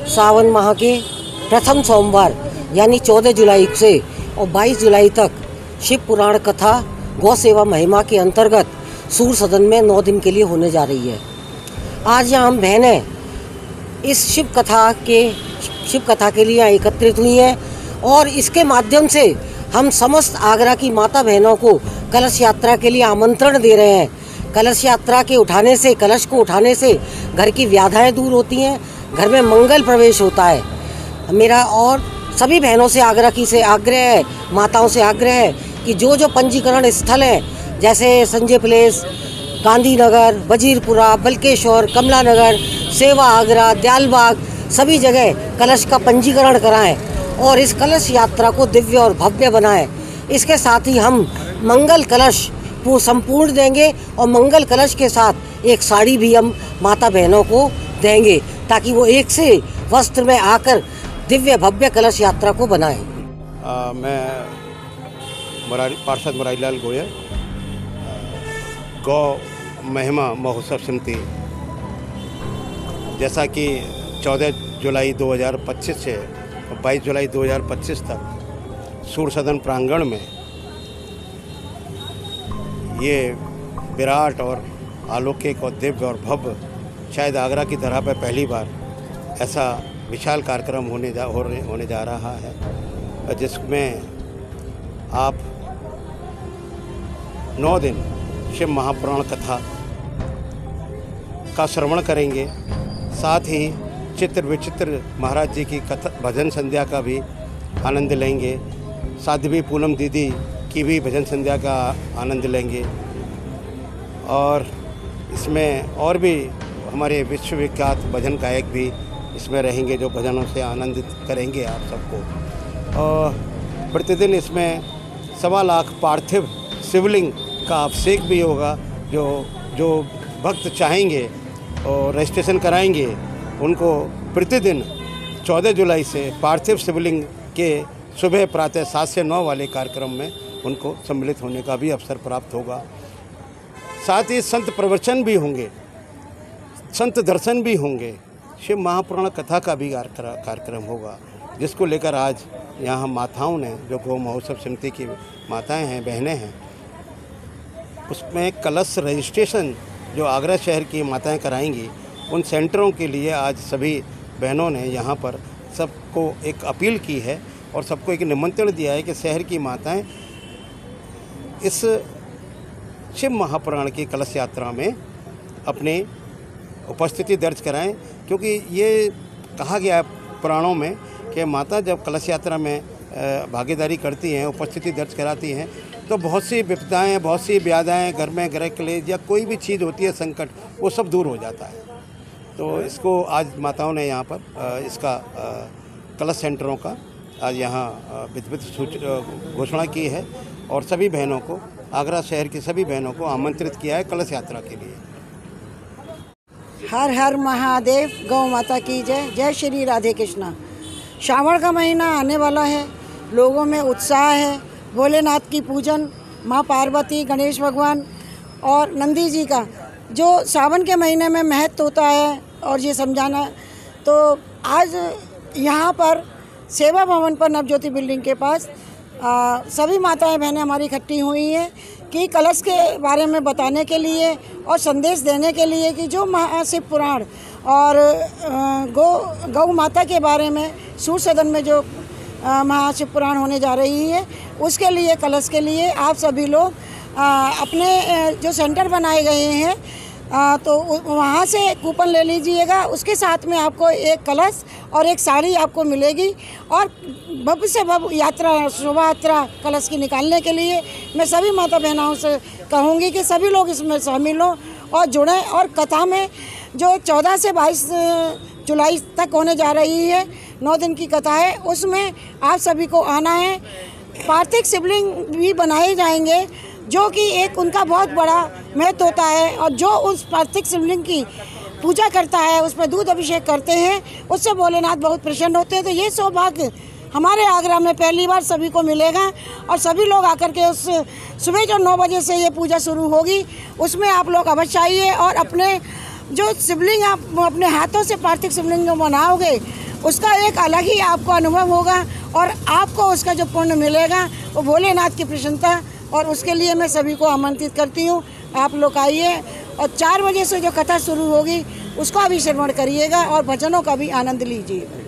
सावन माह के प्रथम सोमवार यानी 14 जुलाई से और 22 जुलाई तक शिव पुराण कथा गौ सेवा महिमा के अंतर्गत सूर सदन में 9 दिन के लिए होने जा रही है। आज यहाँ हम बहनें इस शिव कथा के लिए एकत्रित हुई हैं और इसके माध्यम से हम समस्त आगरा की माता बहनों को कलश यात्रा के लिए आमंत्रण दे रहे हैं। कलश यात्रा के कलश को उठाने से घर की व्याधाएं दूर होती हैं, घर में मंगल प्रवेश होता है। मेरा और सभी बहनों से आग्रह है, माताओं से आग्रह है कि जो पंजीकरण स्थल हैं जैसे संजय प्लेस, गांधीनगर, वजीरपुरा, बल्केश्वर, कमला नगर, सेवा आगरा, दयालबाग, सभी जगह कलश का पंजीकरण कराएं और इस कलश यात्रा को दिव्य और भव्य बनाएं। इसके साथ ही हम मंगल कलश को संपूर्ण देंगे और मंगल कलश के साथ एक साड़ी भी हम माता बहनों को देंगे ताकि वो एक से वस्त्र में आकर दिव्य भव्य कलश यात्रा को बनाएं। मैं पार्षद मुरारीलाल गोयल, गौ महिमा महोत्सव समिति, जैसा कि 14 जुलाई 2025 से 22 जुलाई 2025 तक सूर सदन प्रांगण में ये विराट और अलौकिक और दिव्य और भव्य, शायद आगरा की धरा पर पहली बार ऐसा विशाल कार्यक्रम होने जा रहा है, जिसमें आप 9 दिन शिव महापुराण कथा का श्रवण करेंगे। साथ ही चित्र विचित्र महाराज जी की कथा भजन संध्या का भी आनंद लेंगे। साध्वी पूनम दीदी की भी भजन संध्या का आनंद लेंगे और इसमें और भी हमारे विश्वविख्यात भजन गायक भी इसमें रहेंगे जो भजनों से आनंदित करेंगे आप सबको। और प्रतिदिन इसमें 1.25 लाख पार्थिव शिवलिंग का अभिषेक भी होगा। जो भक्त चाहेंगे और रजिस्ट्रेशन कराएंगे उनको प्रतिदिन 14 जुलाई से पार्थिव शिवलिंग के सुबह प्रातः 7 से 9 वाले कार्यक्रम में उनको सम्मिलित होने का भी अवसर प्राप्त होगा। साथ ही संत प्रवचन भी होंगे, संत दर्शन भी होंगे, शिव महापुराण कथा का भी कार्यक्रम होगा, जिसको लेकर आज यहाँ माताओं ने, जो गौ महोत्सव समिति की माताएं हैं, बहनें हैं, उसमें कलश रजिस्ट्रेशन जो आगरा शहर की माताएं कराएंगी, उन सेंटरों के लिए आज सभी बहनों ने यहाँ पर सबको एक अपील की है और सबको एक निमंत्रण दिया है कि शहर की माताएं इस शिव महापुराण की कलश यात्रा में अपनी उपस्थिति दर्ज कराएं, क्योंकि ये कहा गया है पुराणों में कि माता जब कलश यात्रा में भागीदारी करती हैं, उपस्थिति दर्ज कराती हैं, तो बहुत सी विपदाएं, बहुत सी व्याधाएं, घर में गृह क्लेश या कोई भी चीज़ होती है संकट, वो सब दूर हो जाता है। तो इसको आज माताओं ने यहाँ पर इसका कलश सेंटरों का आज यहाँ विधिवत घोषणा की है और सभी बहनों को, आगरा शहर की सभी बहनों को आमंत्रित किया है कलश यात्रा के लिए। हर हर महादेव, गौ माता की जय। जय श्री राधे कृष्णा। श्रावण का महीना आने वाला है, लोगों में उत्साह है। भोलेनाथ की पूजन, माँ पार्वती, गणेश भगवान और नंदी जी का जो सावन के महीने में महत्व होता है और ये समझाना, तो आज यहाँ पर सेवा भवन पर नवज्योति बिल्डिंग के पास सभी माताएं बहनें हमारी इकट्ठी हुई हैं कि कलश के बारे में बताने के लिए और संदेश देने के लिए कि जो महाशिव पुराण और गौ माता के बारे में सूर सदन में जो महाशिव पुराण होने जा रही है, उसके लिए कलश के लिए आप सभी लोग अपने जो सेंटर बनाए गए हैं तो वहाँ से कूपन ले लीजिएगा। उसके साथ में आपको एक कलश और एक साड़ी आपको मिलेगी और भव्य से भव्य यात्रा, शोभा यात्रा कलश की निकालने के लिए मैं सभी माता बहनों से कहूँगी कि सभी लोग इसमें शामिल हों और जुड़ें। और कथा में जो 14 से 22 जुलाई तक होने जा रही है, 9 दिन की कथा है, उसमें आप सभी को आना है। पार्थिव शिवलिंग भी बनाए जाएंगे जो कि एक उनका बहुत बड़ा महत्व होता है और जो उस पार्थिव शिवलिंग की पूजा करता है, उस पर दूध अभिषेक करते हैं, उससे भोलेनाथ बहुत प्रसन्न होते हैं। तो ये सौभाग्य हमारे आगरा में पहली बार सभी को मिलेगा और सभी लोग आकर के उस सुबह जो 9 बजे से ये पूजा शुरू होगी उसमें आप लोग अवश्य आइए और अपने जो शिवलिंग आप अपने हाथों से पार्थिव शिवलिंग बनाओगे उसका एक अलग ही आपको अनुभव होगा और आपको उसका जो पुण्य मिलेगा वो भोलेनाथ की प्रसन्नता, और उसके लिए मैं सभी को आमंत्रित करती हूँ, आप लोग आइए। और 4 बजे से जो कथा शुरू होगी उसका भी श्रवण करिएगा और भजनों का भी आनंद लीजिएगा।